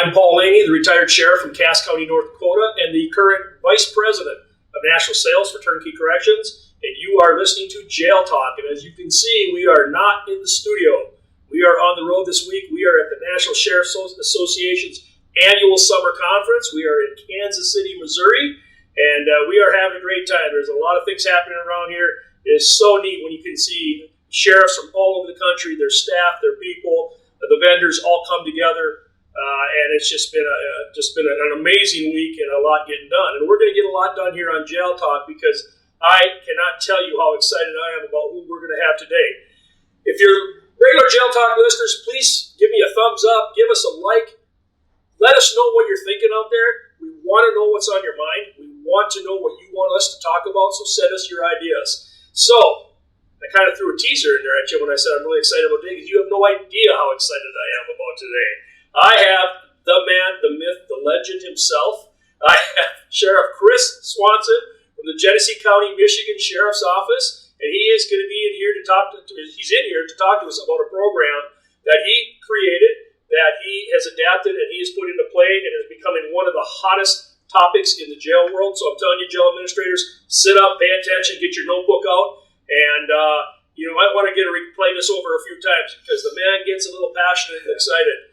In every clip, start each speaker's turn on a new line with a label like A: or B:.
A: I'm Paul Laney, the retired sheriff from Cass County, North Dakota, and the current vice president of national sales for Turnkey Corrections. And you are listening to Jail Talk. And as you can see, we are not in the studio. We are on the road this week. We are at the National Sheriff Association's annual summer conference. We are in Kansas City, Missouri, and we are having a great time. There's a lot of things happening around here. It is so neat when you can see sheriffs from all over the country, their staff, their people, the vendors all come together. And it's just been an amazing week and a lot getting done. And we're going to get a lot done here on Jail Talk because I cannot tell you how excited I am about who we're going to have today. If you're regular Jail Talk listeners, please give me a thumbs up, give us a like. Let us know what you're thinking out there. We want to know what's on your mind. We want to know what you want us to talk about, so send us your ideas. So, I kind of threw a teaser in there at you when I said I'm really excited about today because you have no idea how excited I am about today. I have the man, the myth, the legend himself. I have Sheriff Chris Swanson from the Genesee County, Michigan Sheriff's Office, and he is going to be in here to talk to us about a program that he created, that he has adapted and he has put into play and is becoming one of the hottest topics in the jail world. So I'm telling you, jail administrators, sit up, pay attention, get your notebook out, and you might want to replay this over a few times because the man gets a little passionate and excited.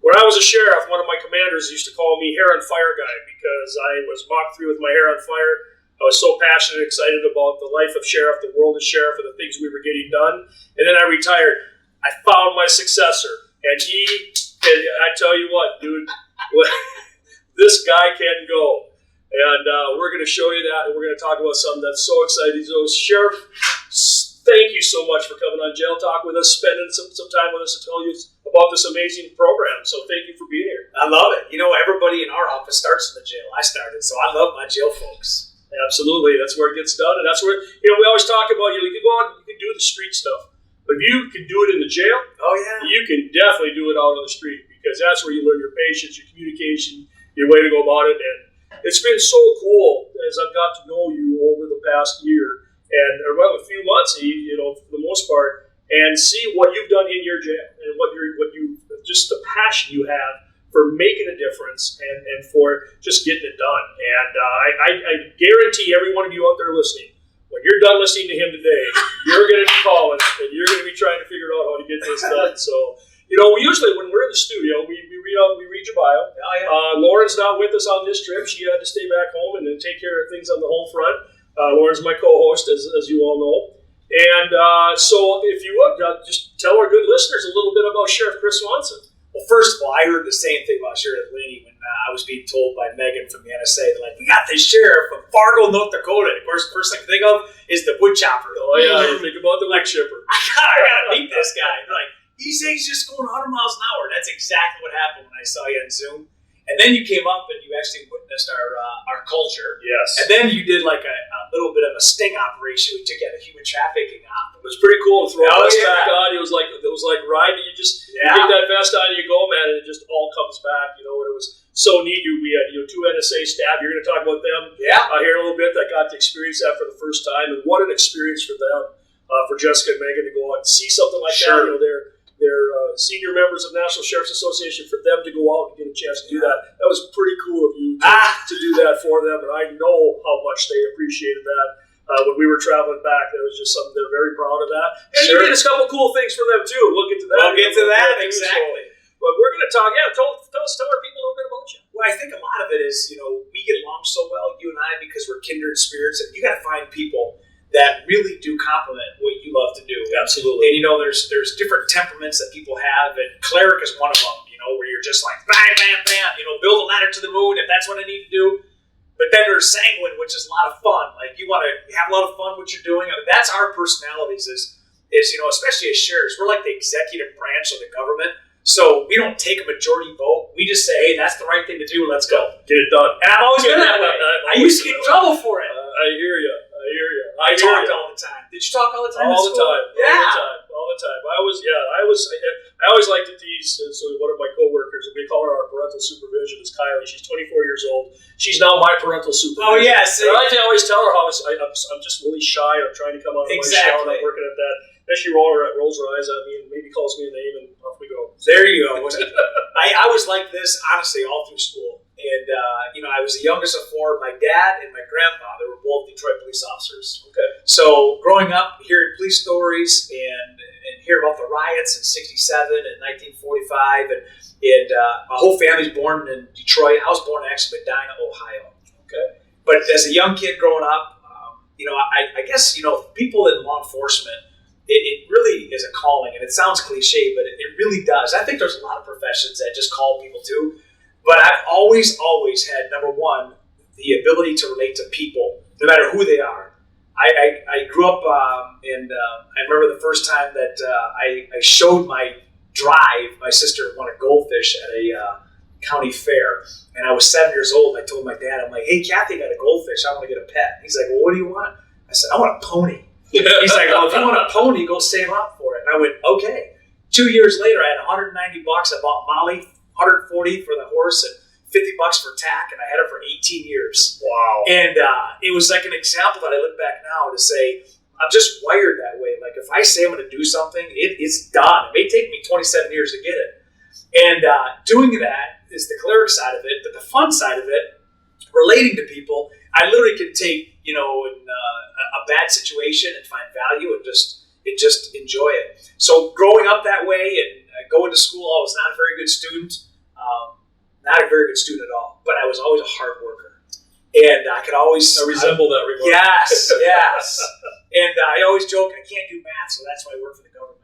A: When I was a sheriff, one of my commanders used to call me hair on fire guy because I was mocked through with my hair on fire. I was so passionate and excited about the life of sheriff, the world of sheriff, and the things we were getting done. And then I retired. I found my successor. And I tell you what, dude, this guy can go. And we're going to show you that, and we're going to talk about something that's so exciting. So, Sheriff, thank you so much for coming on Jail Talk with us, spending some time with us to tell you about this amazing program. So thank you for being here.
B: I love it. Everybody in our office starts in the jail. I started, so I love my jail folks.
A: Absolutely. That's where it gets done. And that's where, we always talk about, you can go out, you can do the street stuff. But if you can do it in the jail, you can definitely do it out on the street because that's where you learn your patience, your communication, your way to go about it. And it's been so cool as I've got to know you over the past year and a few months, for the most part, and see what you've done in your jail and what you just the passion you have for making a difference and for just getting it done. And I guarantee every one of you out there listening, when you're done listening to him today, you're going to be calling and you're going to be trying to figure out how to get this done. So, we usually, when we're in the studio, we read your bio. Lauren's not with us on this trip. She had to stay back home and then take care of things on the home front. Lauren's my co-host, as you all know. And so if you would, just tell our good listeners a little bit about Sheriff Chris Swanson.
B: Well, first of all, I heard the same thing about Sheriff Laney when I was being told by Megan from the NSA, they're like, we got this sheriff from Fargo, North Dakota. And of course, the first thing I think of is the wood chopper.
A: Oh, yeah, you think about the wood chipper.
B: I gotta meet this guy. They're like, he says he's just going 100 miles an hour. That's exactly what happened when I saw you on Zoom. And then you came up and you actually witnessed our culture.
A: Yes.
B: And then you did like a little bit of a sting operation. We took out a human trafficking op.
A: It was pretty cool to throw a vest back on. It was like riding. You get that vest on, you go, man, and it just all comes back. And it was so neat. We had 2 NSA staff. You're going to talk about them here in a little bit. That got to experience that for the first time, and what an experience for them, for Jessica and Megan to go out and see something like that. They're senior members of National Sheriff's Association. For them to go out and get a chance to do that was pretty cool of you to do that for them, and I know how much they appreciated that. When we were traveling back, that was just something they're very proud of that. And you did a couple cool things for them too. We'll get to that.
B: Exactly.
A: But we're going to talk. Tell our people a little bit about you.
B: Well, I think a lot of it is, we get along so well, you and I, because we're kindred spirits, and you got to find people that really do complement what you love to do.
A: Absolutely.
B: And there's different temperaments that people have, and cleric is one of them. Where you're just like bam, bam, bam. Build a ladder to the moon if that's what I need to do. But then there's sanguine, which is a lot of fun. Like you want to have a lot of fun what you're doing. That's our personalities. Is especially as sheriffs, we're like the executive branch of the government. So we don't take a majority vote. We just say, hey, that's the right thing to do. Let's go.
A: Get it done.
B: And I've always been that way. I used to get in trouble for it.
A: I hear you.
B: I talked all the time. Did you talk all the time?
A: All the time.
B: Yeah.
A: All the time. I always like to tease. So one of my coworkers, we call her our parental supervision, is Kylie. She's 24 years old. She's now my parental supervision.
B: Oh yes.
A: And I always tell her how I'm just really shy. I'm trying to come out of my shell, and I'm working at that. Then she rolls her eyes at me and maybe calls me a name, and off we go.
B: There you go. I was like this, honestly, all through school. And, I was the youngest of four. My dad and my grandfather were both Detroit police officers.
A: Okay.
B: So growing up, hearing police stories and hearing about the riots in 67 and 1945, and my whole family's born in Detroit. I was born actually in Medina, Ohio.
A: Okay.
B: But as a young kid growing up, I guess, people in law enforcement, it really is a calling, and it sounds cliche, but it really does. I think there's a lot of professions that just call people too. But I've always had, number one, the ability to relate to people, no matter who they are. I grew up, and I remember the first time that I showed my drive. My sister won a goldfish at a county fair, and I was 7 years old. And I told my dad, I'm like, "Hey, Kathy got a goldfish. I want to get a pet." He's like, "Well, what do you want?" I said, "I want a pony." He's like, "Well, if you want a pony, go save up for it." And I went, "Okay." 2 years later, I had $190. I bought Molly, $140 for the horse, and $50 for tack, and I had her for 18 years.
A: Wow.
B: And it was like an example that I look back now to say, I'm just wired that way. Like, if I say I'm going to do something, it's done. It may take me 27 years to get it. And doing that is the cleric side of it, but the fun side of it, relating to people, I literally can take, in a bad situation and find value and just enjoy it. So growing up that way and going to school, I was not a very good student. Not a very good student at all, but I was always a hard worker. And I could always...
A: I resemble that remark.
B: Yes. And I always joke, I can't do math, so that's why I work for the government.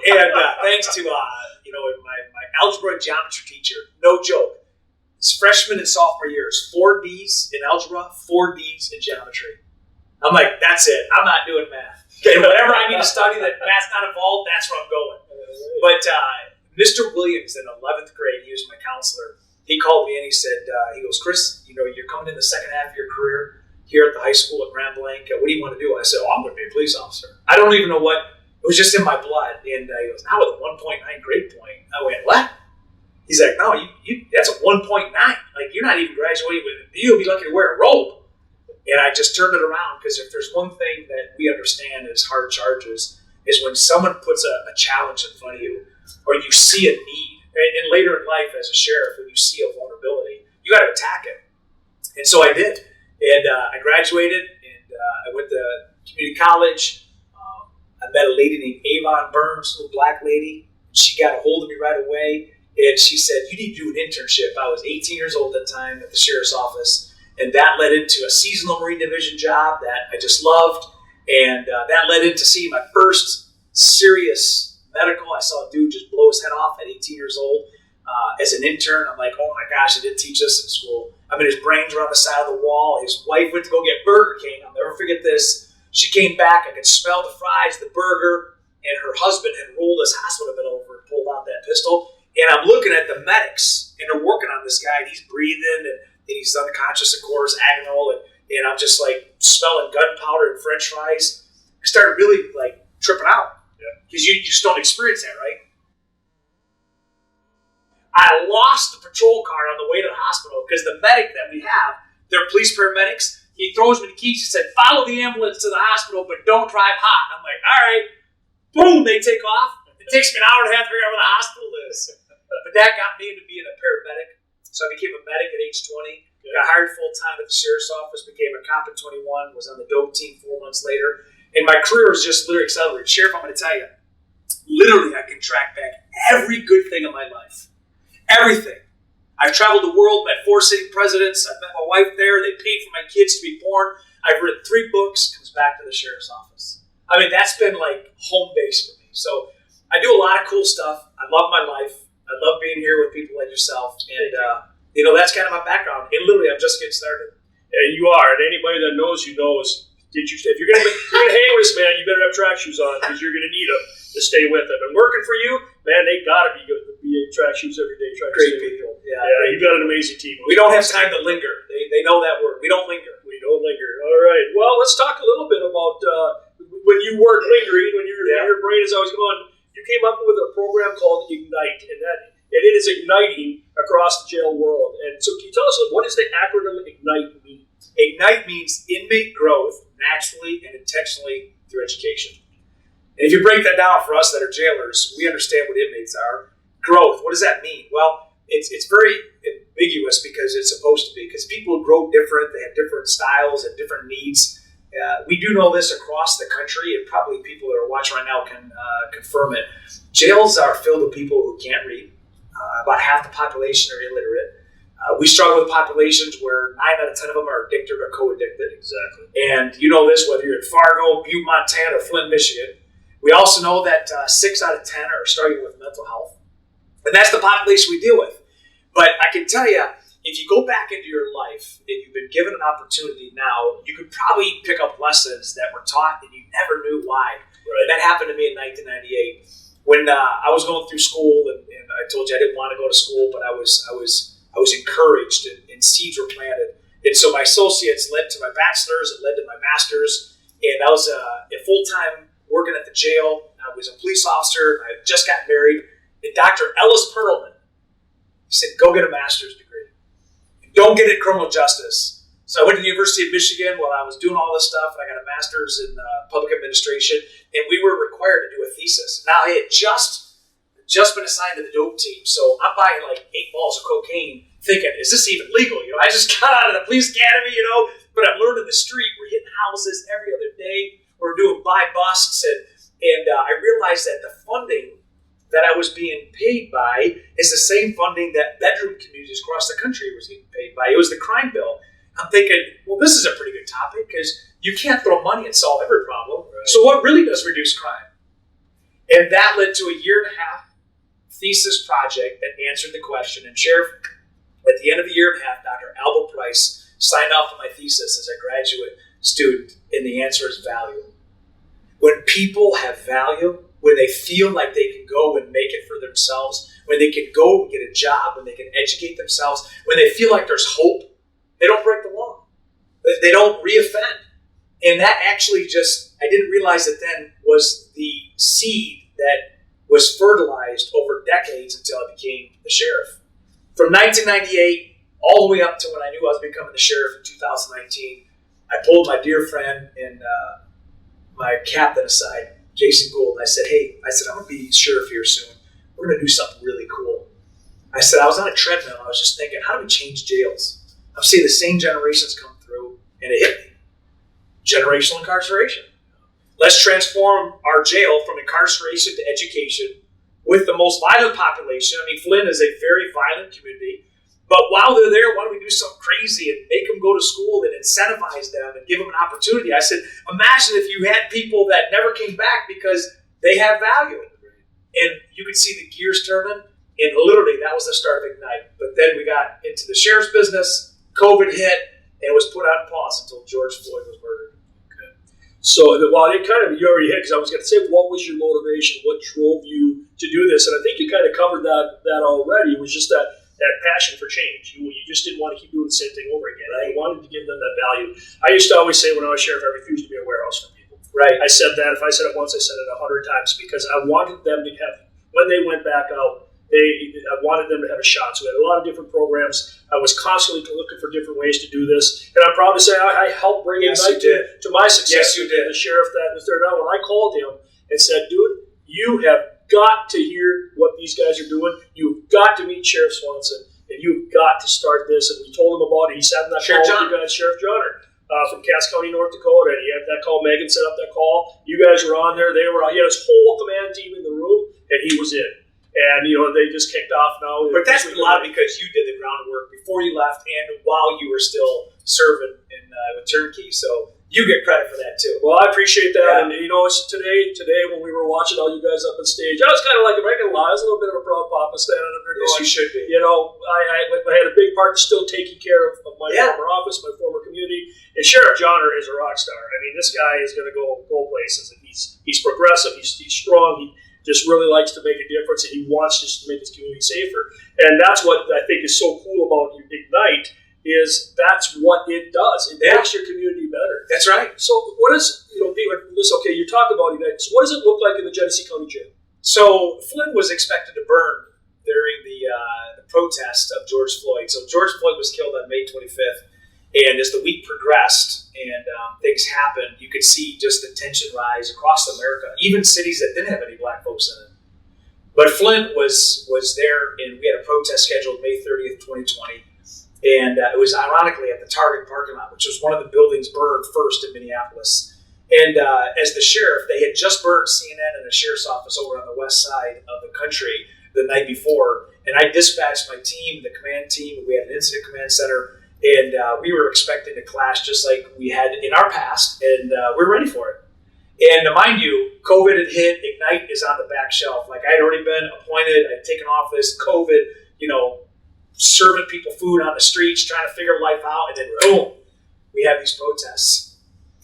B: And thanks to, my algebra and geometry teacher, no joke, it's freshman and sophomore years, 4 Ds in algebra, 4 Ds in geometry. I'm like, that's it. I'm not doing math. And whatever I need to study that math's not involved, that's where I'm going. But Mr. Williams in 11th grade, he was my counselor. He called me and he said, he goes, "Chris, you're coming in the second half of your career here at the high school at Grand Blanc. What do you want to do?" I said, "I'm going to be a police officer." I don't even know what. It was just in my blood. And he goes, "Now with a 1.9 grade point." I went, "What?" He's like, "No, you that's a 1.9. Like, you're not even graduating with it. You'll be lucky to wear a robe." And I just turned it around, because if there's one thing that we understand as hard charges is when someone puts a challenge in front of you, or you see a need, and later in life as a sheriff, when you see a vulnerability, you got to attack it. And so I did. And I graduated, and I went to community college. I met a lady named Avon Burns, a little black lady. She got a hold of me right away, and she said, "You need to do an internship." I was 18 years old at the time at the sheriff's office, and that led into a seasonal Marine Division job that I just loved, and that led into seeing my first serious medical. I saw a dude just blow his head off at 18 years old as an intern. I'm like, oh my gosh, they didn't teach us in school. I mean, his brains were on the side of the wall. His wife went to go get Burger King. I'll never forget this. She came back. I could smell the fries, the burger, and her husband had rolled his hospital bed over and pulled out that pistol. And I'm looking at the medics, and they're working on this guy, and he's breathing, and he's unconscious, of course, agonal, and I'm just like smelling gunpowder and French fries. I started really like tripping out. Because you just don't experience that, right? I lost the patrol car on the way to the hospital because the medic that we have, they're police paramedics. He throws me the keys. He said, "Follow the ambulance to the hospital, but don't drive hot." I'm like, all right. Boom, they take off. It takes me an hour and a half to figure out where the hospital is. But that got me into being a paramedic. So I became a medic at age 20. Got hired full-time at the sheriff's office, became a cop at 21, was on the dope team 4 months later. And my career was just literally accelerated. Sheriff, I'm going to tell you, literally I can track back every good thing in my life. Everything. I've traveled the world, met 4 sitting presidents. I've met my wife there. They paid for my kids to be born. I've written 3 books. Comes back to the sheriff's office. I mean, that's been like home base for me. So I do a lot of cool stuff. I love my life. I love being here with people like yourself. And, that's kind of my background. And literally, I'm just getting started.
A: And you are. And anybody that knows you knows. If you're gonna hang with this man, you better have track shoes on, because you're gonna need them to stay with him. And working for you, man, they gotta be good to be in track shoes every day.
B: Great people.
A: Yeah, you've got an amazing team.
B: We don't have time to linger. They know that word. We don't linger.
A: All right. Well, let's talk a little bit about when you weren't lingering, when your brain is always going. You came up with a program called I.G.N.I.T.E, and it is igniting across the jail world. And so, can you tell us what does the acronym I.G.N.I.T.E mean?
B: I.G.N.I.T.E means inmate growth naturally and intentionally through education. And if you break that down for us that are jailers, we understand what inmates are. Growth, what does that mean? Well, it's very ambiguous because it's supposed to be, because people grow different, they have different styles and different needs. We do know this across the country, and probably people that are watching right now can confirm it. Jails are filled with people who can't read. About half the population are illiterate. We struggle with populations where 9 out of 10 of them are addicted or co-addicted.
A: Exactly.
B: And you know this, whether you're in Fargo, Butte, Montana, or Flint, Michigan. We also know that 6 out of 10 are struggling with mental health. And that's the population we deal with. But I can tell you, if you go back into your life and you've been given an opportunity now, you could probably pick up lessons that were taught and you never knew why. Right. And that happened to me in 1998 when I was going through school, and I told you I didn't want to go to school, but I was encouraged and seeds were planted. And so my associates led to my bachelor's, it led to my master's, and I was a full-time working at the jail. I was a police officer. I had just got married. And Dr. Ellis Perlman said, go get a master's degree. Don't get it in criminal justice. So I went to the University of Michigan while I was doing all this stuff, and I got a master's in public administration, and we were required to do a thesis. Now, I had just been assigned to the dope team, so I'm buying like 8 balls of cocaine thinking, is this even legal? I just got out of the police academy, but I'm learning the street. We're hitting houses every other day. We're doing buy busts, and I realized that the funding that I was being paid by is the same funding that bedroom communities across the country was getting paid by. It was the crime bill. I'm thinking, well, this is a pretty good topic because you can't throw money and solve every problem. Right. So what really does reduce crime? And that led to a 1.5 year thesis project that answered the question. And Sheriff, at the end of the 1.5 years, Dr. Albert Price signed off on my thesis as a graduate student, and the answer is value. When people have value, when they feel like they can go and make it for themselves, when they can go and get a job, when they can educate themselves, when they feel like there's hope, they don't break the law. They don't reoffend. And that actually I didn't realize it then, was the seed that was fertilized over decades until I became the sheriff. From 1998 all the way up to when I knew I was becoming the sheriff in 2019, I pulled my dear friend and my captain aside, Jason Gould, and I said, I'm going to be sheriff here soon. We're going to do something really cool. I said, I was on a treadmill. I was just thinking, how do we change jails? I'm seeing the same generations come through, and it hit me. Generational incarceration. Let's transform our jail from incarceration to education with the most violent population. I mean, Flint is a very violent community. But while they're there, why don't we do something crazy and make them go to school and incentivize them and give them an opportunity? I said, imagine if you had people that never came back because they have value. And you could see the gears turning, and literally that was the start of I.G.N.I.T.E. But then we got into the sheriff's business, COVID hit, and it was put on pause until George Floyd was murdered.
A: Okay. So, well, you already hit, because I was going to say, what was your motivation? What drove you to do this? And I think you kind of covered that already. It was just that passion for change. You just didn't want to keep doing the same thing over again. Right. You wanted to give them that value. I used to always say when I was sheriff, I refused to be a warehouse for people.
B: Right.
A: I said that. If I said it once, I said it 100 times, because I wanted them to have, when they went back out, I wanted them to have a shot. So we had a lot of different programs. I was constantly looking for different ways to do this. And I'm proud to say I helped bring I.G.N.I.T.E to my success.
B: Yes, you did.
A: The sheriff that was there now, when I called him and said, dude, you have got to hear what these guys are doing. You've got to meet Sheriff Swanson, and you've got to start this. And we told him about it. He sat in that call with you guys, Sheriff Johnner from Cass County, North Dakota. And he had that call. Megan set up that call. You guys were on there. He had his whole command team in the room, and he was in. And, they just kicked off now.
B: But that's a lot because you did the groundwork before you left and while you were still serving with Turnkey. So you get credit for that, too.
A: Well, I appreciate that. Yeah. And, it's today when we were watching all you guys up on stage, I was kind of like, I'm not going to lie, I was a little bit of a proud papa standing up there.
B: Yes, you should be.
A: I had a big part in still taking care of my former office, my former community. And Sheriff Johnner is a rock star. I mean, this guy is going to go places. And he's progressive. He's strong. He just really likes to make a difference, and he wants just to make his community safer. And that's what I think is so cool about I.G.N.I.T E, is that's what it does. It makes your community better.
B: That's right.
A: So what is, listen, okay, you talk about I.G.N.I.T E. So what does it look like in the Genesee County Jail?
B: So Flint was expected to burn during the protest of George Floyd. So George Floyd was killed on May 25th. And as the week progressed and things happened, you could see just the tension rise across America, even cities that didn't have any black folks in it. But Flint was there, and we had a protest scheduled May 30th, 2020. And it was ironically at the Target parking lot, which was one of the buildings burned first in Minneapolis. And as the sheriff, they had just burned CNN and a sheriff's office over on the west side of the country the night before. And I dispatched my team, the command team. We had an incident command center, and we were expecting to clash just like we had in our past, and we were ready for it. And mind you, COVID had hit. I.G.N.I.T.E is on the back shelf. Like, I had already been appointed. I'd taken office. COVID, serving people food on the streets, trying to figure life out, and then boom, we have these protests.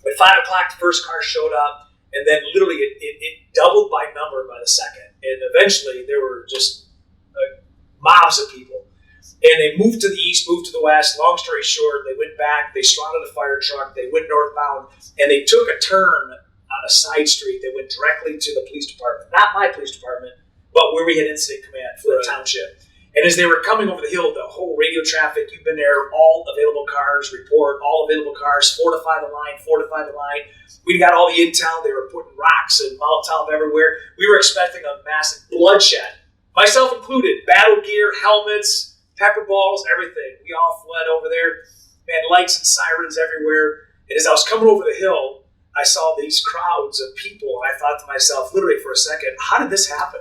B: At 5 o'clock, the first car showed up, and then literally it doubled by number by the second. And eventually, there were just mobs of people. And they moved to the east, moved to the west. Long story short, they went back, they surrounded a fire truck, they went northbound, and they took a turn on a side street that went directly to the police department. Not my police department, but where we had incident command, Flint Township. And as they were coming over the hill, the whole radio traffic, you've been there, all available cars, report, all available cars, fortify the line, fortify the line. We got all the intel. They were putting rocks and Molotov everywhere. We were expecting a massive bloodshed, myself included. Battle gear, helmets, pepper balls, everything. We all fled over there. Man, lights and sirens everywhere. And as I was coming over the hill, I saw these crowds of people, and I thought to myself, literally for a second, how did this happen?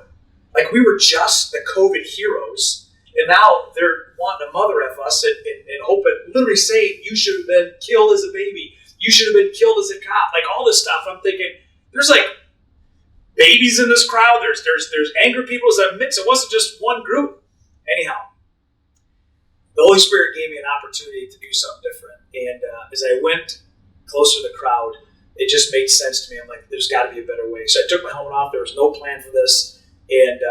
B: Like, we were just the COVID heroes, and now they're wanting to mother F us and hoping, literally saying, you should have been killed as a baby. You should have been killed as a cop. Like, all this stuff. I'm thinking, there's like babies in this crowd. There's angry people as a mix. It wasn't just one group. Anyhow, the Holy Spirit gave me an opportunity to do something different. And as I went closer to the crowd, it just made sense to me. I'm like, there's got to be a better way. So I took my helmet off. There was no plan for this. And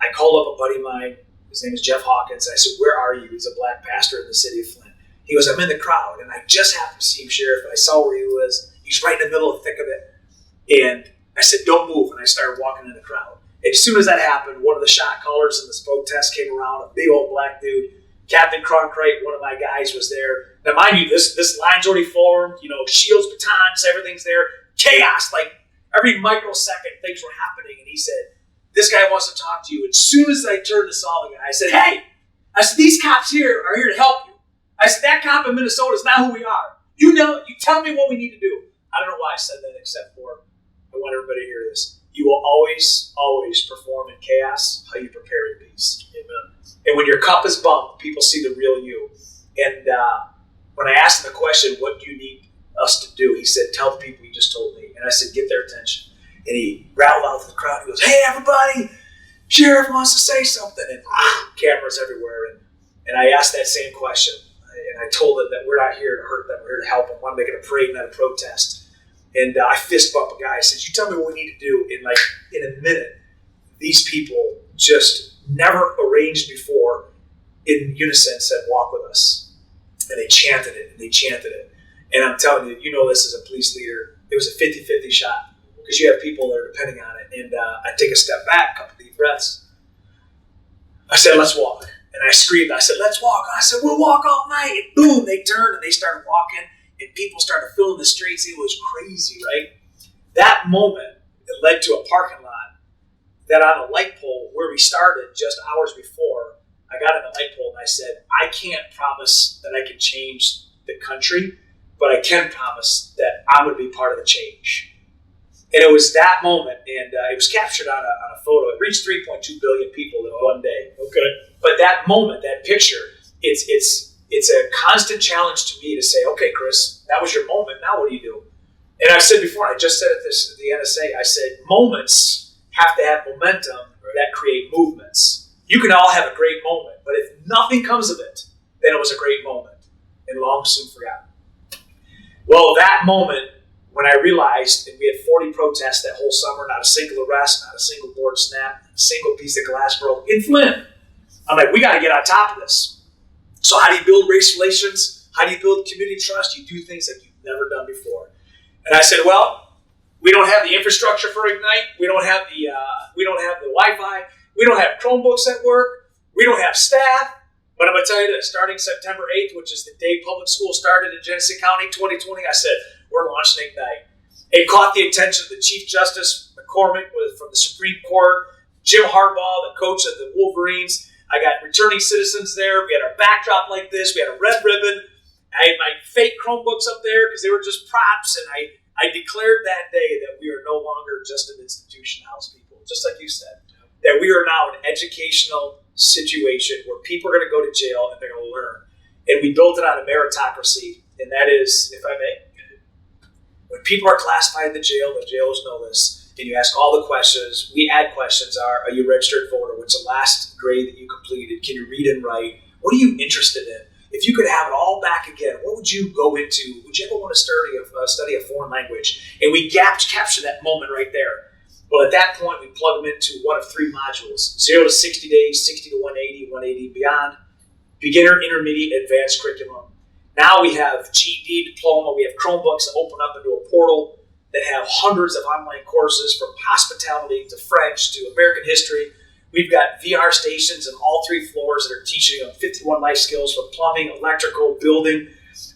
B: I called up a buddy of mine. His name is Jeff Hawkins. I said, where are you? He's a black pastor in the city of Flint. He goes, I'm in the crowd. And I just happened to see him, Sheriff. And I saw where he was. He's right in the middle of the thick of it. And I said, don't move. And I started walking in the crowd. And as soon as that happened, one of the shot callers in this protest came around, a big old black dude. Captain Cronkite, one of my guys, was there. Now, mind you, this line's already formed. Shields, batons, everything's there. Chaos. Like, every microsecond, things were happening. And he said, this guy wants to talk to you. As soon as I turned to saw the guy, I said, hey, these cops here are here to help you. I said, that cop in Minnesota is not who we are. You tell me what we need to do. I don't know why I said that, except for I want everybody to hear this. You will always, always perform in chaos how you prepare in peace. Amen. And when your cup is bumped, people see the real you. And when I asked him the question, what do you need us to do? He said, tell the people you just told me. And I said, get their attention. And he rattled out to the crowd. He goes, hey, everybody, Sheriff wants to say something. And cameras everywhere. And I asked that same question. And I told them that we're not here to hurt them. We're here to help them. We're making a parade, not a protest. And I fist bumped a guy. I said, you tell me what we need to do. And in a minute, these people just never arranged before in unison said, walk with us. And they chanted it, and they chanted it. And I'm telling you, this as a police leader, it was a 50-50 shot. Because you have people that are depending on it. And I take a step back, a couple deep breaths. I said, let's walk. And I screamed, I said, let's walk. I said, we'll walk all night. And boom, they turned and they started walking. And people started filling the streets. It was crazy, right? That moment, it led to a parking lot that on a light pole where we started just hours before, I got on the light pole and I said, I can't promise that I can change the country, but I can promise that I'm going to be part of the change. And it was that moment, and it was captured on a photo. It reached 3.2 billion people in one day. Okay. But that moment, that picture, it's a constant challenge to me to say, okay, Chris, that was your moment. Now what do you do? And I've said before, I just said it at the NSA, I said, moments have to have momentum that create movements. You can all have a great moment, but if nothing comes of it, then it was a great moment, and long soon forgotten. Well, that moment, when I realized, and we had 40 protests that whole summer, not a single arrest, not a single board snap, not a single piece of glass broke in Flint. I'm like, we got to get on top of this. So how do you build race relations? How do you build community trust? You do things that you've never done before. And I said, well, we don't have the infrastructure for I.G.N.I.T.E. We don't have the Wi-Fi. We don't have Chromebooks at work. We don't have staff. But I'm going to tell you this, starting September 8th, which is the day public school started in Genesee County 2020, I said, we're launching I.G.N.I.T.E. It caught the attention of the Chief Justice McCormick from the Supreme Court, Jim Harbaugh, the coach of the Wolverines. I got returning citizens there. We had our backdrop like this. We had a red ribbon. I had my fake Chromebooks up there because they were just props. And I declared that day that we are no longer just an institution house people, just like you said, that we are now an educational situation where people are going to go to jail and they're going to learn. And we built it on a meritocracy. And that is, if I may, when people are classified in the jailers know this, and you ask all the questions, we add questions are you a registered voter? What's the last grade that you completed? Can you read and write? What are you interested in? If you could have it all back again, what would you go into? Would you ever want to study a foreign language? And we capture that moment right there. Well, at that point, we plug them into one of three modules, 0 to 60 days, 60 to 180, 180 and beyond, beginner, intermediate, advanced curriculum. Now we have GED diploma. We have Chromebooks that open up into a portal that have hundreds of online courses from hospitality to French to American history. We've got VR stations on all 3 floors that are teaching them 51 life skills from plumbing, electrical, building.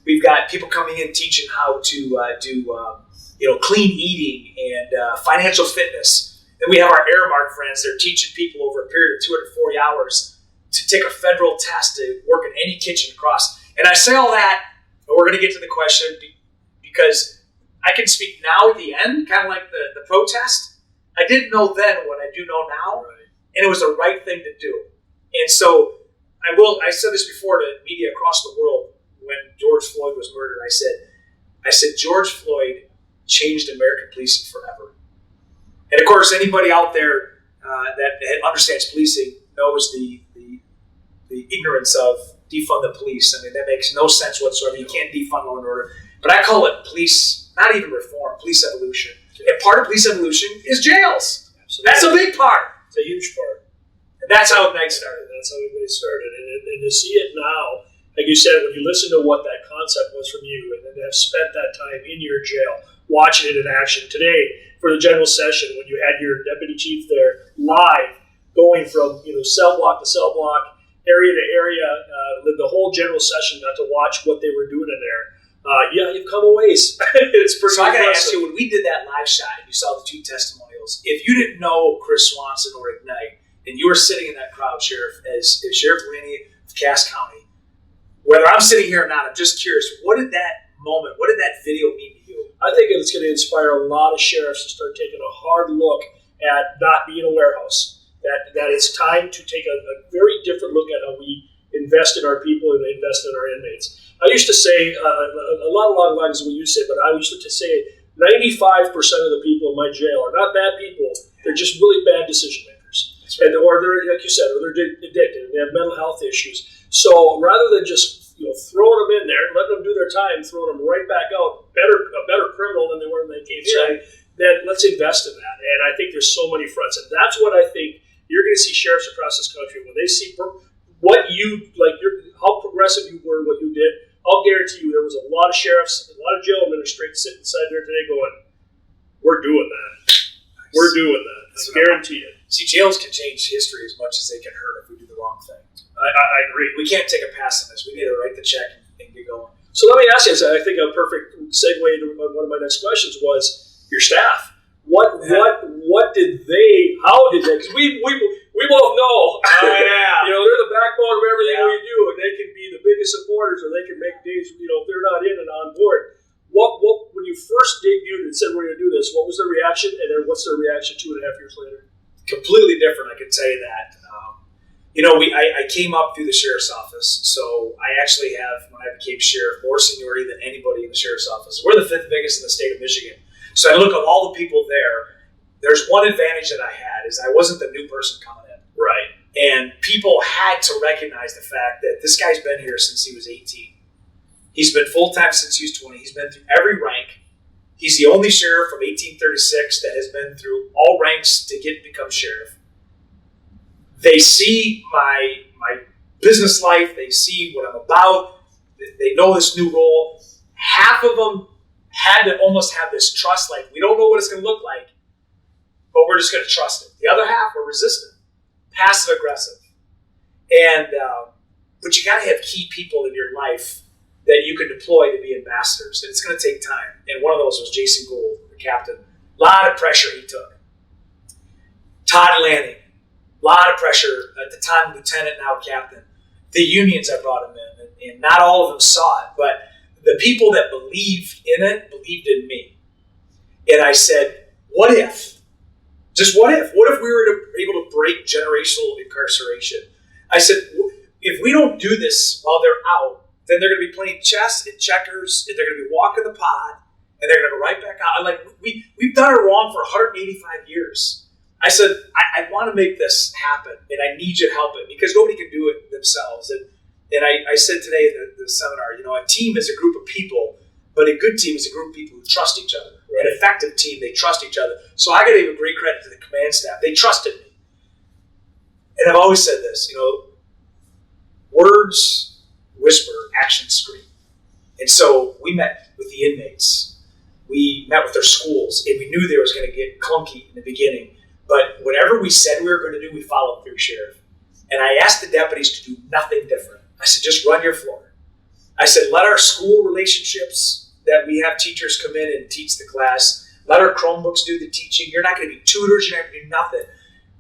B: We've got people coming in teaching how to do clean eating and financial fitness. Then we have our Airmark friends. They're teaching people over a period of 240 hours to take a federal test to work in any kitchen across. And I say all that, and we're going to get to the question because I can speak now at the end, kind of like the protest. I didn't know then what I do know now, and it was the right thing to do. And so I said this before to media across the world when George Floyd was murdered. I said George Floyd changed American policing forever. And of course, anybody out there that understands policing knows the ignorance of defund the police. I mean, that makes no sense whatsoever. You can't defund law and order. But I call it police, not even reform, police evolution. And part of police evolution is jails. Absolutely. That's a big part.
A: It's a huge part.
B: And that's how I.G.N.I.T.E. started.
A: That's how I.G.N.I.T.E. started. And to see it now, like you said, when you listen to what that concept was from you, and then to have spent that time in your jail, watching it in action today for the general session, when you had your deputy chief there live, going from cell block to cell block, area to area, the whole general session got to watch what they were doing in there. You've come a ways. It's pretty.
B: So I got to ask you, when we did that live shot and you saw the 2 testimonials, if you didn't know Chris Swanson or I.G.N.I.T.E. and you were sitting in that crowd, Sheriff, as Sheriff Laney of Cass County, whether I'm sitting here or not, I'm just curious, what did that video mean to you?
A: I think it's going to inspire a lot of sheriffs to start taking a hard look at not being a warehouse. That it's time to take a very different look at how we invest in our people and invest in our inmates. I used to say, a lot of lines of what you say, but I used to say 95% of the people in my jail are not bad people. They're just really bad decision makers. Right. Or they're, like you said, or they're addicted and they have mental health issues. So rather than just throwing them in there, letting them do their time, throwing them right back out, a better criminal than they were when they came in, then let's invest in that. And I think there's so many fronts. And that's what I think you're going to see sheriffs across this country, when they see what you, how progressive you were, what you did, I'll guarantee you there was a lot of sheriffs, a lot of jail administrators sitting inside there today going, we're doing that. We're doing that. I guarantee it.
B: See, jails can change history as much as they can hurt if we do the wrong thing.
A: I agree.
B: We can't take a pass on this. We need to write the check and get going.
A: So let me ask you, I think a perfect segue to one of my next questions was your staff. How did they, because we both know, they're the backbone of everything we do, and they can be the biggest supporters, or they can make days, if they're not in and on board. What when you first debuted and said we're going to do this, what was their reaction, and then what's their reaction 2.5 years later?
B: Completely different, I can tell you that. I came up through the sheriff's office, so I actually have, when I became sheriff, more seniority than anybody in the sheriff's office. We're the 5th biggest in the state of Michigan. So I look at all the people there. There's one advantage that I had is I wasn't the new person coming in.
A: Right.
B: And people had to recognize the fact that this guy's been here since he was 18. He's been full-time since he was 20. He's been through every rank. He's the only sheriff from 1836 that has been through all ranks to become sheriff. They see my business life. They see what I'm about. They know this new role. Half of them had to almost have this trust, like, we don't know what it's going to look like, but we're just going to trust it. The other half were resistant, passive aggressive. And but you got to have key people in your life that you can deploy to be ambassadors, and it's going to take time. And one of those was Jason Gould, the captain. A lot of pressure he took. Todd Lanning, a lot of pressure at the time, lieutenant, now captain. The unions I brought him in, and not all of them saw it, but the people that believed in it believed in me. And I said, what if? Just what if? What if we were able to break generational incarceration? I said, if we don't do this while they're out, then they're going to be playing chess and checkers, and they're going to be walking the pod, and they're going to go right back out. I'm like, we've done it wrong for 185 years. I said, I want to make this happen, and I need you to help it, because nobody can do it themselves. And I said today in the seminar, a team is a group of people, but a good team is a group of people who trust each other. Right. An effective team, they trust each other. So I got to give great credit to the command staff. They trusted me. And I've always said this, words whisper, actions scream. And so we met with the inmates. We met with their schools, and we knew they was going to get clunky in the beginning. But whatever we said we were going to do, we followed through, Sheriff. And I asked the deputies to do nothing different. I said, just run your floor. I said, let our school relationships that we have teachers come in and teach the class. Let our Chromebooks do the teaching. You're not going to be tutors. You're not going to do nothing.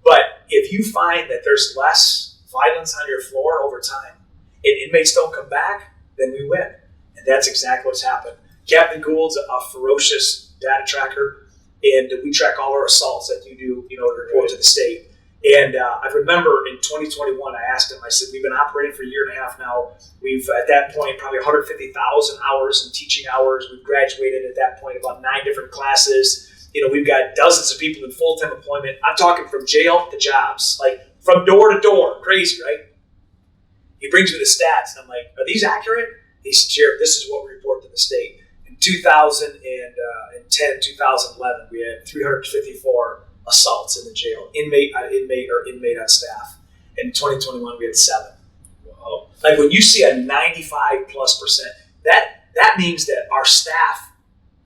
B: But if you find that there's less violence on your floor over time and inmates don't come back, then we win. And that's exactly what's happened. Captain Gould's a ferocious data tracker, and we track all our assaults that you do, to report to the state. And I remember in 2021, I asked him, I said, we've been operating for a year and a half now. We've, at that point, probably 150,000 hours in teaching hours. We've graduated at that point about 9 different classes. We've got dozens of people in full-time employment. I'm talking from jail to jobs, like from door to door. Crazy, right? He brings me the stats, and I'm like, are these accurate? He said, Sheriff, this is what we report to the state. In 2010, 2011, we had 354 assaults in the jail, inmate on staff. In 2021, we had 7. Wow. Like when you see a 95+%, that means that our staff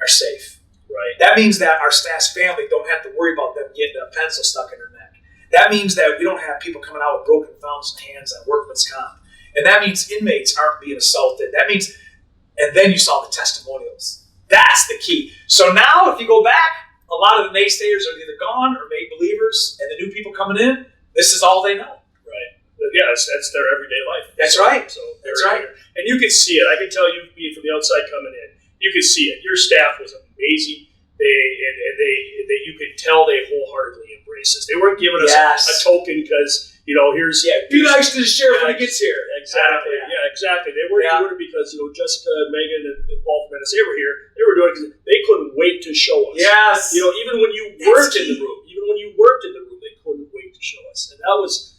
B: are safe. Right. That means that our staff's family don't have to worry about them getting a pencil stuck in their neck. That means that we don't have people coming out with broken thumbs and hands on workman's comp. And that means inmates aren't being assaulted. That means, and then you saw the testimonials. That's the key. So now if you go back, a lot of the naysayers are either gone or made believers, and the new people coming in, this is all they know.
A: Right. Yeah, that's their everyday life.
B: That's right.
A: So
B: that's right.
A: And you could see it. I can tell you, being from the outside coming in, you could see it. Your staff was amazing. They you could tell they wholeheartedly embraced this. They weren't giving us a token because here's
B: be nice to the sheriff when he gets here.
A: Exactly. Yeah, exactly. They weren't doing it because Jessica, Megan, and Paul from NSA were here. They were doing it because they couldn't wait to show us.
B: Yes.
A: Even when you worked in the room, they couldn't wait to show us, and that was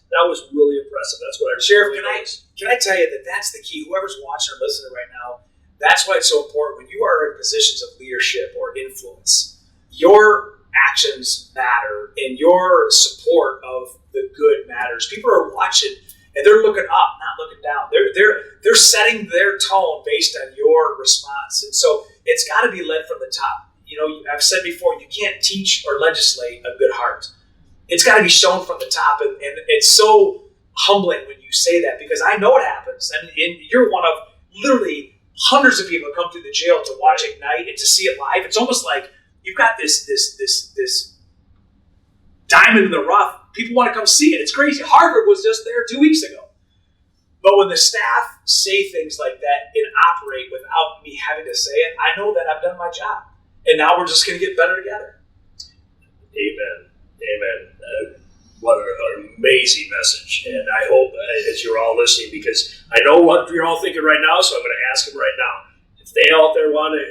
A: really impressive. That's what I
B: Sheriff. Can I tell you that that's the key? Whoever's watching or listening right now, that's why it's so important when you are in positions of leadership or influence. Your actions matter, and your support of the good matters. People are watching, and they're looking up, not looking down. They're setting their tone based on your response, and so it's got to be led from the top. I've said before, you can't teach or legislate a good heart. It's got to be shown from the top, and it's so humbling when you say that, because I know it happens. I mean, you're one of literally hundreds of people who come through the jail to watch I.G.N.I.T.E and to see it live. It's almost like you've got this diamond in the rough. People want to come see it. It's crazy. Harvard was just there 2 weeks ago. But when the staff say things like that and operate without me having to say it, I know that I've done my job. And now we're just going to get better together.
A: Amen. What an amazing message. And I hope as you're all listening, because I know what you're all thinking right now, so I'm going to ask them right now. If they out there want to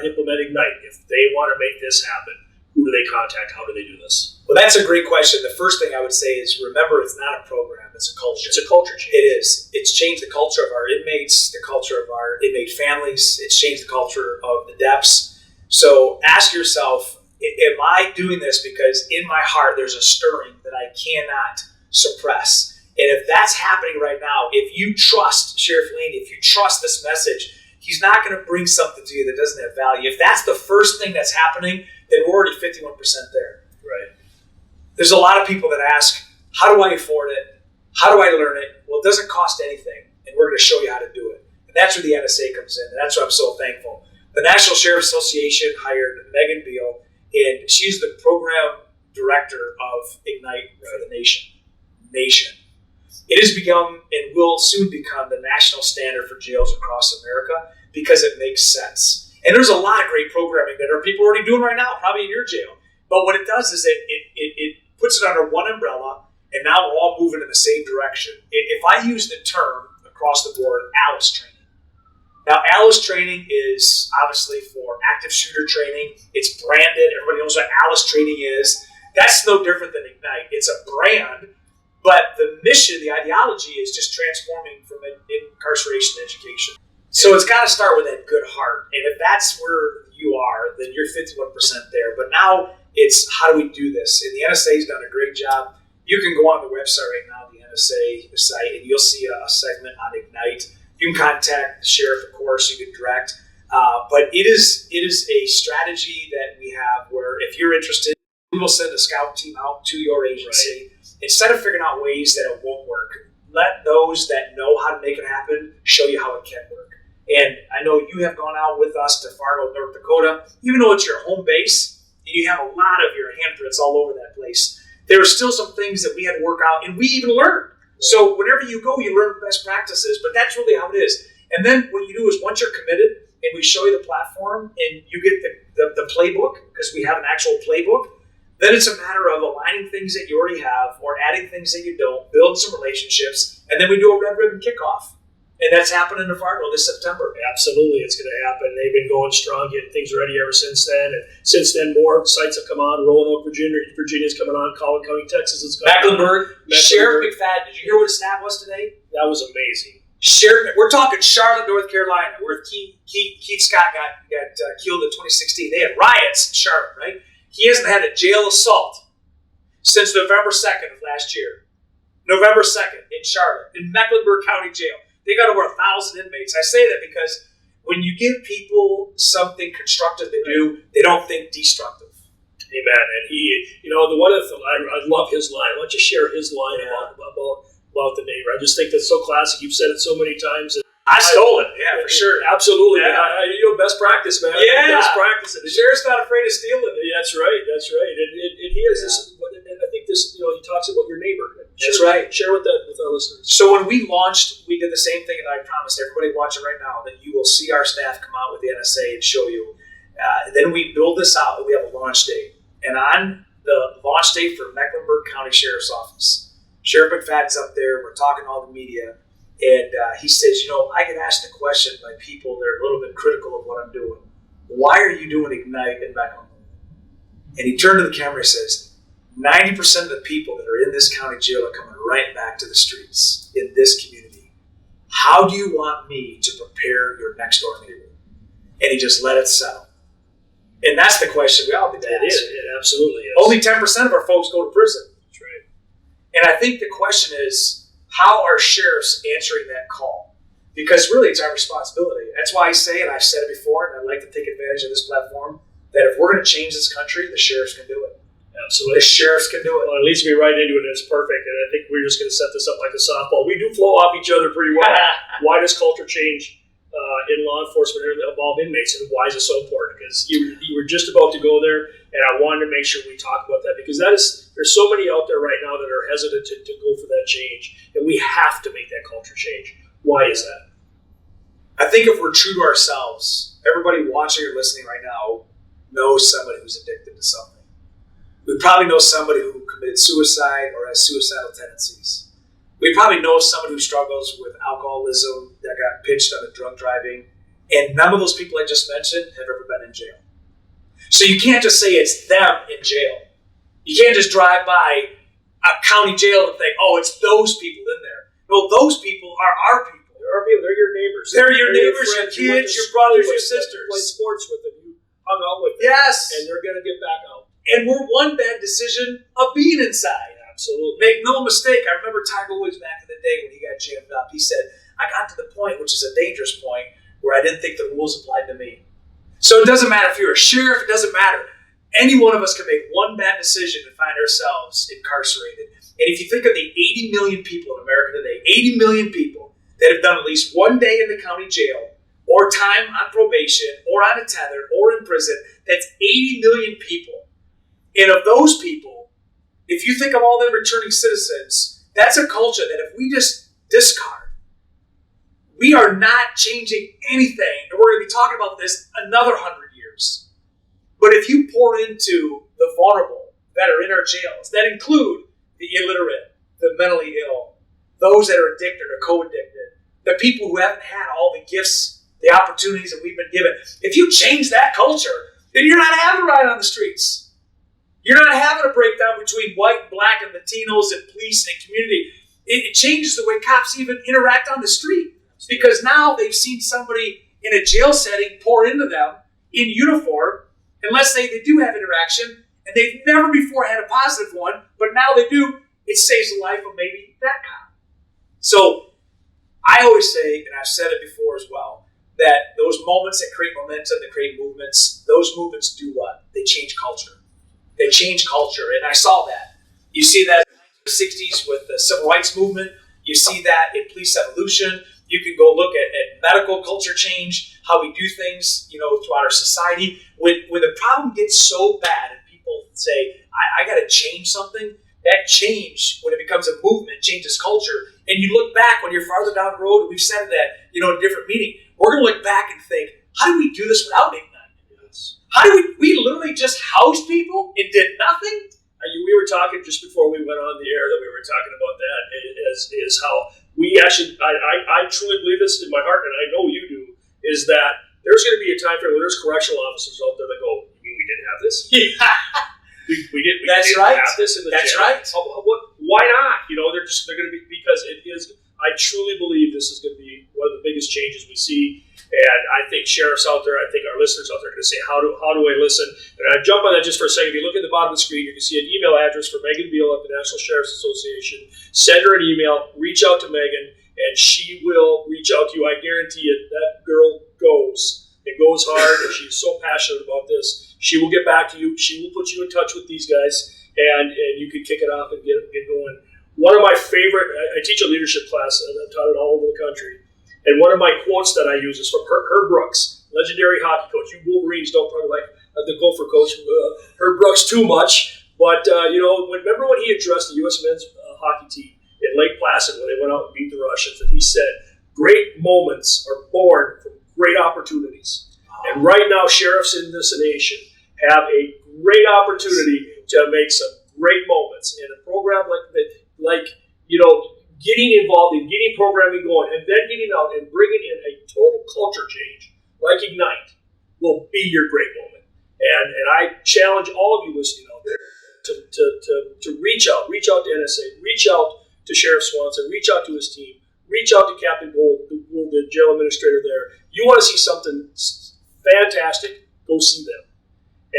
A: implement I.G.N.I.T E, if they want to make this happen, who do they contact? How do they do this?
B: Well, that's a great question. The first thing I would say is, remember, it's not a program. It's a culture.
A: It's a culture change.
B: It is. It's changed the culture of our inmates, the culture of our inmate families. It's changed the culture of the DEPs. So ask yourself, am I doing this because in my heart there's a stirring that I cannot suppress? And if that's happening right now, if you trust Sheriff Laney, if you trust this message, he's not going to bring something to you that doesn't have value. If that's the first thing that's happening, then we're already 51% there.
A: Right.
B: There's a lot of people that ask, how do I afford it? How do I learn it? Well, it doesn't cost anything. and we're going to show you how to do it. And that's where the NSA comes in, and that's why I'm so thankful. The National Sheriff Association hired Megan Beal, and she's the program director of I.G.N.I.T.E for the nation. It has become and will soon become the national standard for jails across America because it makes sense. And there's a lot of great programming that are people already doing right now, probably in your jail. But what it does is it puts it under one umbrella, and now we're all moving in the same direction. If I use the term across the board, ALICE training. Now, ALICE training is obviously for active shooter training. It's branded. Everybody knows what ALICE training is. That's no different than I.G.N.I.T.E. It's a brand, but the mission, the ideology is just transforming from incarceration to education. So it's got to start with that good heart. And if that's where you are, then you're 51% there. But now it's how do we do this? And the NSA's done a great job. You can go on the website right now, the NSA site, and you'll see a segment on I.G.N.I.T.E. You can contact the sheriff, of course. You can direct. But it is a strategy that we have where if you're interested, we will send a scout team out to your agency. Right. Instead of figuring out ways that it won't work, let those that know how to make it happen show you how it can work. And I know you have gone out with us to Fargo, North Dakota. Even though it's your home base, and you have a lot of your handprints all over that place, there are still some things that we had to work out, and we even learned. So whenever you go, you learn best practices, but that's really how it is. And then what you do is once you're committed, and we show you the platform, and you get the playbook, because we have an actual playbook, then it's a matter of aligning things that you already have or adding things that you don't, build some relationships, and then we do a red ribbon kickoff. And that's happening in Fargo this September.
A: Absolutely, it's going to happen. They've been going strong, getting things ready ever since then. And since then, more sites have come on. Roanoke, Virginia's coming on. Collin County, Texas is coming
B: Mecklenburg. Sheriff McFadden. Did you hear what his stat was today?
A: That was amazing.
B: We're talking Charlotte, North Carolina, where Keith Scott got killed in 2016. They had riots in Charlotte, right? He hasn't had a jail assault since November 2nd of last year. November 2nd in Charlotte, in Mecklenburg County Jail. They got over 1,000 inmates. I say that because when you give people something constructive to do, they don't think destructive.
A: Amen. And the one of the I love his line. Why don't you share his line about the neighbor? I just think that's so classic. You've said it so many times.
B: I stole it. Yeah, for sure.
A: Absolutely.
B: Yeah.
A: Best practice, man.
B: Yeah.
A: Best practice.
B: The sheriff's not afraid of stealing it.
A: That's right. And he has this, and I think this, he talks about your neighbor.
B: That's right.
A: Share with our listeners.
B: So when we launched, we did the same thing, and I promised everybody watching right now that you will see our staff come out with the NSA and show you. Then we build this out, and we have a launch date. And on the launch date for Mecklenburg County Sheriff's Office, Sheriff McFadden's up there. We're talking to all the media. And he says, I get asked the question by people that are a little bit critical of what I'm doing. Why are you doing I.G.N.I.T.E in Mecklenburg? And he turned to the camera and says, 90% of the people that are in this county jail are coming right back to the streets in this community. How do you want me to prepare your next door neighbor? And he just let it settle. And that's the question we all get to ask.
A: It absolutely is.
B: Only 10% of our folks go to prison.
A: That's right.
B: And I think the question is, how are sheriffs answering that call? Because really it's our responsibility. That's why I say, and I've said it before, and I'd like to take advantage of this platform, that if we're going to change this country, the sheriffs can do it.
A: Absolutely.
B: The sheriffs can do it.
A: Well, it leads me right into it, and it's perfect. And I think we're just going to set this up like a softball. We do flow off each other pretty well. Why does culture change in law enforcement involve inmates, and why is it so important? Because you were just about to go there, and I wanted to make sure we talk about that, because there's so many out there right now that are hesitant to go for that change, and we have to make that culture change. Why is that?
B: I think if we're true to ourselves, everybody watching or listening right now knows somebody who's addicted to something. We probably know somebody who committed suicide or has suicidal tendencies. We probably know somebody who struggles with alcoholism, that got pinched on a drunk driving, and none of those people I just mentioned have ever been in jail. So you can't just say it's them in jail. You can't just drive by a county jail and think, oh, it's those people in there. No, those people are our people.
A: They're our people. They're your neighbors.
B: They're your neighbors, your kids, your brothers, your sisters.
A: You played sports with them. You hung out with them.
B: Yes.
A: And they're going to get back out.
B: And we're one bad decision of being inside.
A: Absolutely.
B: Make no mistake. I remember Tiger Woods back in the day when he got jammed up. He said, I got to the point, which is a dangerous point, where I didn't think the rules applied to me. So it doesn't matter if you're a sheriff. It doesn't matter. Any one of us can make one bad decision and find ourselves incarcerated. And if you think of the 80 million people in America today, 80 million people that have done at least 1 day in the county jail, or time on probation, or on a tether, or in prison. That's 80 million people. And of those people, if you think of all them returning citizens, that's a culture that if we just discard, we are not changing anything. And we're going to be talking about this another 100 years. But if you pour into the vulnerable that are in our jails, that include the illiterate, the mentally ill, those that are addicted or co-addicted, the people who haven't had all the gifts, the opportunities that we've been given. If you change that culture, then you're not having a riot on the streets. You're not having a breakdown between white, black, and Latinos and police and community. It changes the way cops even interact on the street, because now they've seen somebody in a jail setting pour into them in uniform, unless they do have interaction, and they've never before had a positive one, but now they do. It saves the life of maybe that cop. So I always say, and I've said it before as well, that those moments that create momentum, that create movements, those movements do what? They change culture. They change culture, and I saw that. You see that in the 60s with the civil rights movement. You see that in police evolution. You can go look at medical culture change, how we do things, throughout our society. When the problem gets so bad and people say, I got to change something, that change, when it becomes a movement, changes culture. And you look back when you're farther down the road, and we've said that, in a different meeting, we're going to look back and think, how do we do this without I.G.N.I.T.E? How do we literally just housed people and did nothing?
A: We were talking just before we went on the air that we were talking about that is how we actually, I truly believe this in my heart, and I know you do, is that there's going to be a time frame where there's correctional officers out there that go, you mean we didn't have this? We didn't have this in the
B: That's
A: jail.
B: right.
A: Why not? They're going to be, because it is, I truly believe this is going to be one of the biggest changes we see. And I think sheriffs out there, I think our listeners out there are going to say, how do I listen? And I jump on that just for a second. If you look at the bottom of the screen, you can see an email address for Megan Beal at the National Sheriff's Association. Send her an email, reach out to Megan, and she will reach out to you. I guarantee you that girl goes. It goes hard, and she's so passionate about this. She will get back to you. She will put you in touch with these guys, and you can kick it off and get going. One of my favorite, I teach a leadership class, and I've taught it all over the country. And one of my quotes that I use is from Herb Brooks, legendary hockey coach. You Wolverines don't probably like the Gopher coach, Herb Brooks, too much. But, remember when he addressed the U.S. men's hockey team in Lake Placid when they went out and beat the Russians? And he said, great moments are born from great opportunities. And right now, sheriffs in this nation have a great opportunity to make some great moments. And a program getting involved in getting programming going, and then getting out and bringing in a total culture change like I.G.N.I.T.E will be your great moment. And I challenge all of you listening out there to reach out to NSA, reach out to Sheriff Swanson, reach out to his team, reach out to Captain Gould, the jail administrator there. You want to see something fantastic, go see them.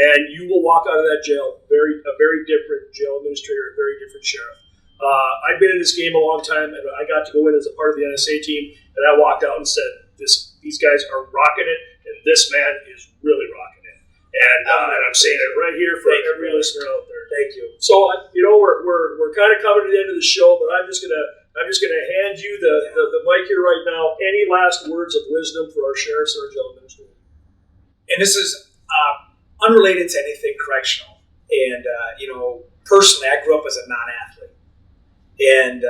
A: And you will walk out of that jail a very different jail administrator, a very different sheriff. I've been in this game a long time, and I got to go in as a part of the NSA team, and I walked out and said, these guys are rocking it, and this man is really rocking it. And I'm saying it right here for every listener out there.
B: Thank you.
A: So we're kind of coming to the end of the show, but I'm just gonna hand you the mic here right now. Any last words of wisdom for our sheriffs or our jail administrators?
B: And this is unrelated to anything correctional. And personally, I grew up as a non-athlete. And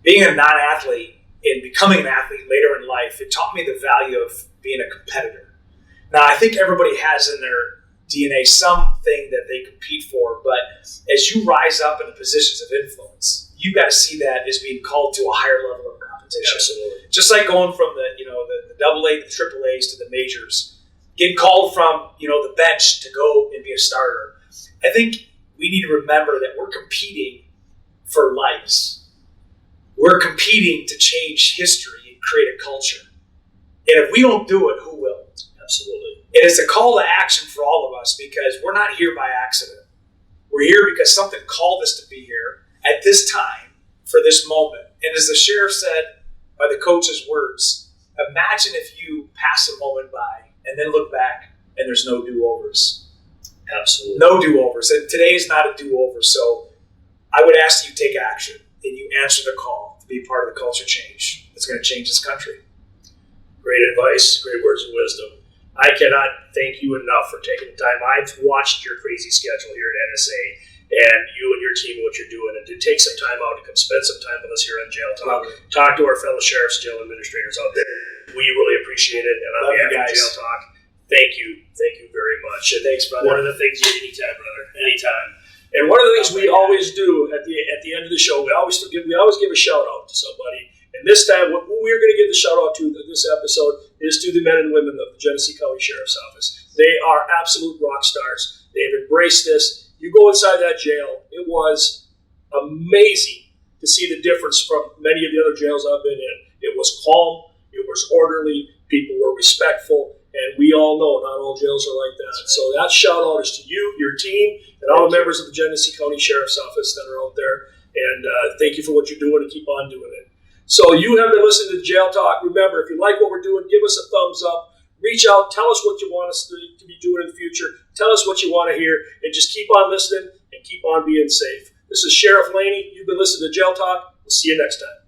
B: being a non-athlete and becoming an athlete later in life, it taught me the value of being a competitor. Now, I think everybody has in their DNA something that they compete for, but as you rise up in the positions of influence, you got to see that as being called to a higher level of competition.
A: Absolutely.
B: Just like going from the AA, the triple A's to the majors, getting called from the bench to go and be a starter. I think we need to remember that we're competing for lives. We're competing to change history and create a culture. And if we don't do it, who will?
A: Absolutely.
B: And it's a call to action for all of us, because we're not here by accident. We're here because something called us to be here at this time for this moment. And as the sheriff said by the coach's words, imagine if you pass a moment by and then look back and there's no do-overs.
A: Absolutely.
B: No do-overs. And today is not a do-over. So I would ask that you take action and you answer the call to be part of the culture change. that's going to change this country.
A: Great advice, great words of wisdom. I cannot thank you enough for taking the time. I've watched your crazy schedule here at NSA and you and your team and what you're doing, and to take some time out to come spend some time with us here on Jail Talk. Talk to our fellow sheriffs, jail administrators out there. We really appreciate it, and on behalf of Jail Talk, thank you very much. And
B: thanks, brother.
A: One of the things, anytime, brother, anytime. And one of the things we always do at the end of the show, we always give a shout out to somebody. And this time, what we're going to give the shout out to this episode is to the men and women of the Genesee County Sheriff's Office. They are absolute rock stars. They've embraced this. You go inside that jail, it was amazing to see the difference from many of the other jails I've been in. It was calm, it was orderly, people were respectful, and we all know not all jails are like that. So that shout out is to you, your team, and all the members of the Genesee County Sheriff's Office that are out there. And thank you for what you're doing and keep on doing it. So you have been listening to Jail Talk. Remember, if you like what we're doing, give us a thumbs up. Reach out. Tell us what you want us to be doing in the future. Tell us what you want to hear. And just keep on listening and keep on being safe. This is Sheriff Laney. You've been listening to Jail Talk. We'll see you next time.